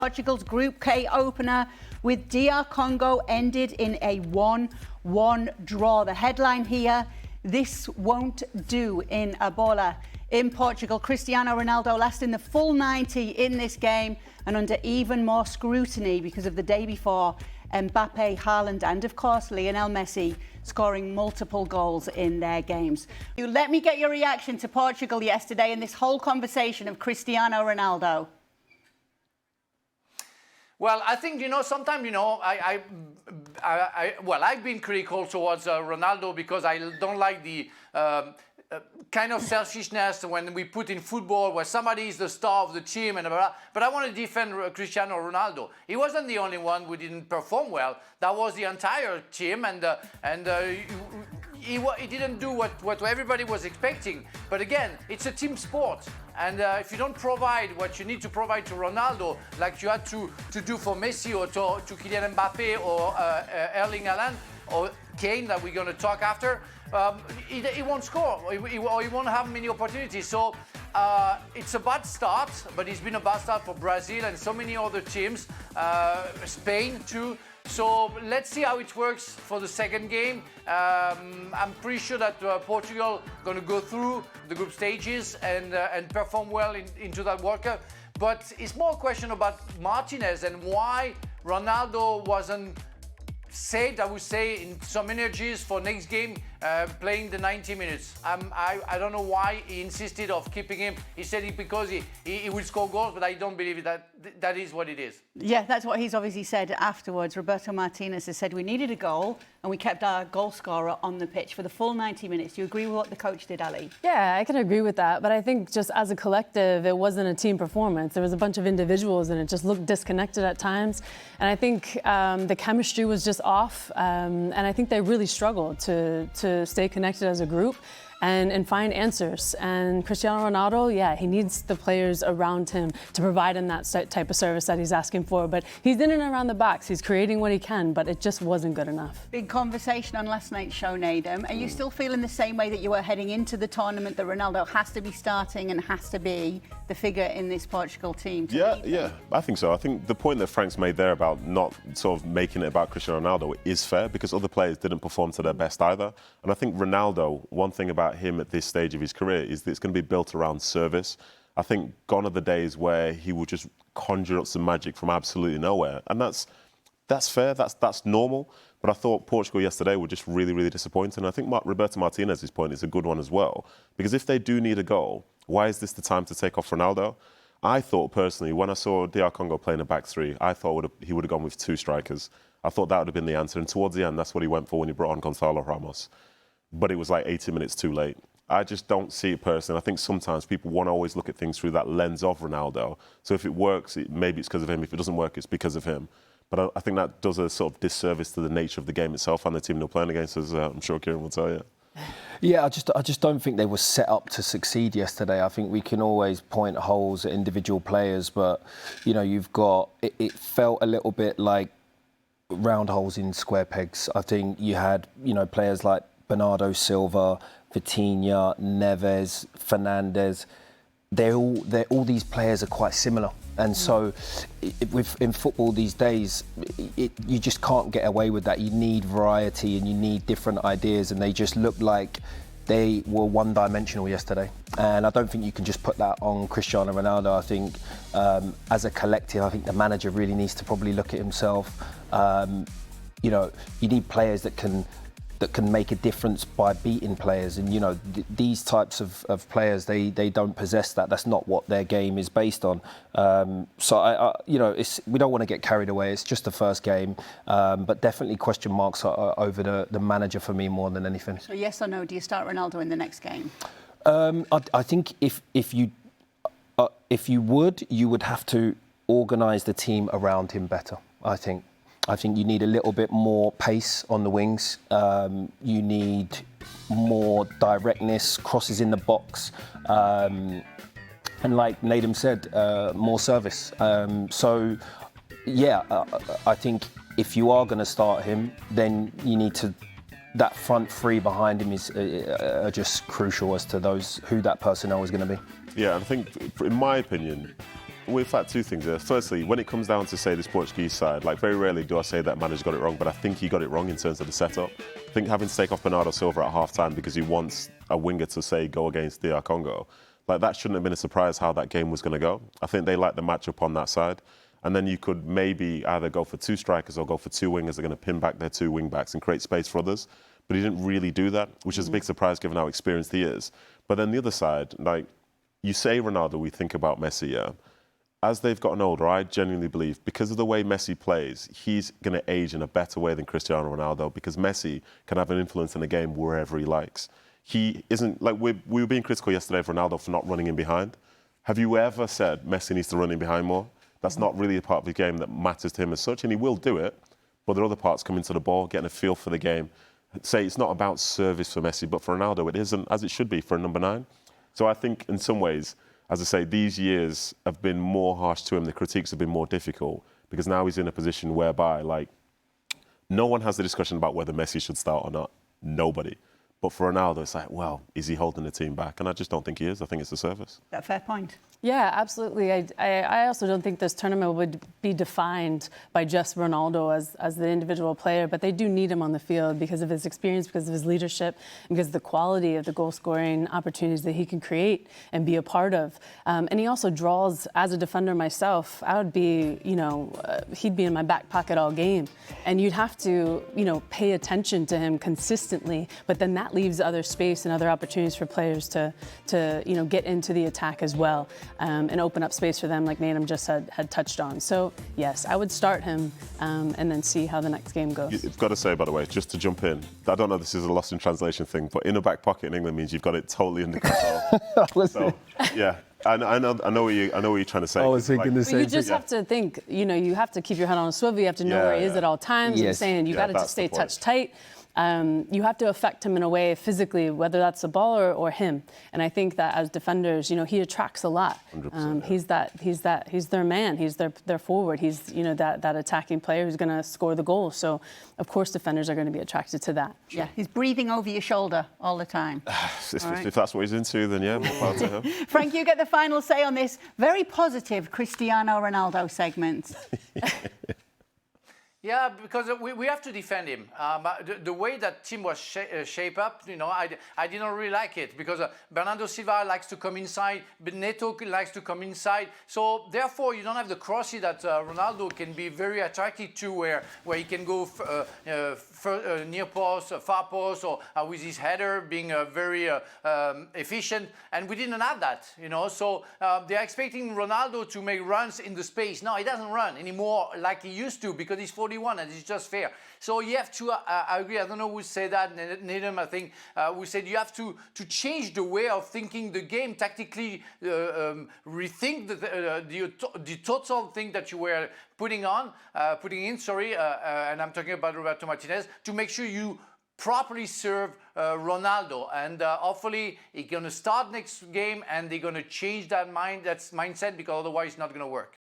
Portugal's Group K opener with DR Congo ended in a 1-1 draw. The headline here, this won't do in Ebola. In Portugal, Cristiano Ronaldo lasting the full 90 in this game and under even more scrutiny because of the day before, Mbappe, Haaland and of course Lionel Messi scoring multiple goals in their games. Let me get your reaction to Portugal yesterday and this whole conversation of Cristiano Ronaldo. Well, I think, sometimes, I've been critical towards Ronaldo because I don't like the kind of selfishness when we put in football where somebody is the star of the team and blah, blah, blah. But I want to defend Cristiano Ronaldo. He wasn't the only one who didn't perform well. That was the entire team, and he didn't do what everybody was expecting. But again, it's a team sport. And if you don't provide what you need to provide to Ronaldo, like you had to do for Messi or to Kylian Mbappe or Erling Haaland or Kane that we're going to talk after, he won't score or he won't have many opportunities. So it's a bad start, but it's been a bad start for Brazil and so many other teams, Spain too. So let's see how it works for the second game. I'm pretty sure that Portugal going to go through the group stages and perform well into that World Cup. But it's more a question about Martinez and why Ronaldo wasn't saved, I would say, in some energies for next game, playing the 90 minutes. I don't know why he insisted of keeping him. He said it because he will score goals, but I don't believe that is what it is. Yeah, that's what he's obviously said afterwards. Roberto Martinez has said we needed a goal and we kept our goal scorer on the pitch for the full 90 minutes. Do you agree with what the coach did, Ali? Yeah, I can agree with that. But I think just as a collective, it wasn't a team performance. There was a bunch of individuals and it just looked disconnected at times. And I think the chemistry was just off. And I think they really struggled to stay connected as a group and find answers. And Cristiano Ronaldo, yeah, he needs the players around him to provide him that type of service that he's asking for. But he's in and around the box. He's creating what he can, but it just wasn't good enough. Big conversation on last night's show, Nedum. Are you still feeling the same way that you were heading into the tournament, that Ronaldo has to be starting and has to be the figure in this Portugal team? Yeah, I think so. I think the point that Frank's made there about not sort of making it about Cristiano Ronaldo is fair because other players didn't perform to their best either. And I think Ronaldo, one thing about him at this stage of his career is that it's going to be built around service. I think gone are the days where he will just conjure up some magic from absolutely nowhere. And that's fair, that's normal. But I thought Portugal yesterday were just really, really disappointing. I think Roberto Martinez's point is a good one as well. Because if they do need a goal, why is this the time to take off Ronaldo? I thought personally, when I saw DR Congo playing a back three, I thought he would have gone with two strikers. I thought that would have been the answer. And towards the end, that's what he went for when he brought on Gonzalo Ramos. But it was like 80 minutes too late. I just don't see it personally. I think sometimes people want to always look at things through that lens of Ronaldo. So if it works, maybe it's because of him. If it doesn't work, it's because of him. But I think that does a sort of disservice to the nature of the game itself and the team they're playing against, as I'm sure Kieran will tell you. Yeah, I just don't think they were set up to succeed yesterday. I think we can always point holes at individual players, but, you've got... It felt a little bit like round holes in square pegs. I think you had, players like Bernardo Silva, Vitinha, Neves, Fernandes. All these players are quite similar, and so in football these days, you just can't get away with that. You need variety and you need different ideas, and they just looked like they were one-dimensional yesterday. And I don't think you can just put that on Cristiano Ronaldo. I think as a collective, I think the manager really needs to probably look at himself. You need players that can make a difference by beating players, and these types of players, they don't possess that. That's not what their game is based on. So we don't want to get carried away. It's just the first game, but definitely question marks over the manager for me more than anything. So yes or no? Do you start Ronaldo in the next game? I think if you would have to organise the team around him better. I think you need a little bit more pace on the wings. You need more directness, crosses in the box. And like Nedum said, more service. I think if you are going to start him, then you need to... That front three behind him are just crucial as to who that personnel is going to be. Yeah, I think, in my opinion, in fact, two things there. Firstly, when it comes down to, say, this Portuguese side, like, very rarely do I say that manager got it wrong, but I think he got it wrong in terms of the setup. I think having to take off Bernardo Silva at half-time because he wants a winger to, say, go against DR Congo, like, that shouldn't have been a surprise how that game was going to go. I think they liked the matchup on that side. And then you could maybe either go for two strikers or go for two wingers that are going to pin back their two wing-backs and create space for others. But he didn't really do that, which is a big surprise given how experienced he is. But then the other side, like, you say Ronaldo, we think about Messi, yeah. As they've gotten older, I genuinely believe, because of the way Messi plays, he's going to age in a better way than Cristiano Ronaldo, because Messi can have an influence in the game wherever he likes. He isn't, like, we were being critical yesterday of Ronaldo for not running in behind. Have you ever said Messi needs to run in behind more? That's not really a part of the game that matters to him as such, and he will do it, but there are other parts coming to the ball, getting a feel for the game. Say it's not about service for Messi, but for Ronaldo, it isn't, as it should be for a number 9. So I think in some ways, as I say, these years have been more harsh to him. The critiques have been more difficult because now he's in a position whereby, like, no one has the discussion about whether Messi should start or not. Nobody. But for Ronaldo, it's like, well, is he holding the team back? And I just don't think he is. I think it's a service. That's a fair point. Yeah, absolutely. I also don't think this tournament would be defined by just Ronaldo as the individual player, but they do need him on the field because of his experience, because of his leadership, and because of the quality of the goal-scoring opportunities that he can create and be a part of. And he also draws, as a defender myself, I would be, he'd be in my back pocket all game. And you'd have to, pay attention to him consistently, but then that leaves other space and other opportunities for players to get into the attack as well. And open up space for them, like Nedum just had touched on. So, yes, I would start him and then see how the next game goes. You've got to say, by the way, just to jump in, I don't know if this is a lost in translation thing, but in a back pocket in England means you've got it totally under control. So, yeah. I know what you're trying to say. I was thinking the same thing. You just have to think, you have to keep your head on a swivel. You have to know where he is at all times. Yes. I'm saying you got to stay touch tight. You have to affect him in a way physically, whether that's the ball or him. And I think that as defenders, he attracts a lot. 100%, he's their man. He's their forward. He's that attacking player who's going to score the goal. So of course defenders are going to be attracted to that. Yeah, he's breathing over your shoulder all the time. If that's what he's into, then yeah, more power to him. Frank, you get the final say on this very positive Cristiano Ronaldo segment. Yeah, because we have to defend him. The way that team was shaped up, I didn't really like it because Bernardo Silva likes to come inside, but Neto likes to come inside. So therefore, you don't have the crossy that Ronaldo can be very attractive to, where he can go near post, far post, or with his header being very efficient. And we didn't have that, So they're expecting Ronaldo to make runs in the space. No, he doesn't run anymore like he used to because he's 41 and it's just fair. So you have to, I agree, I don't know who said that, Nedum, I think, who said you have to change the way of thinking the game tactically, rethink the total thing that you were putting in, and I'm talking about Roberto Martinez, to make sure you properly serve Ronaldo, and hopefully he's going to start next game and they're going to change that mindset, because otherwise it's not going to work.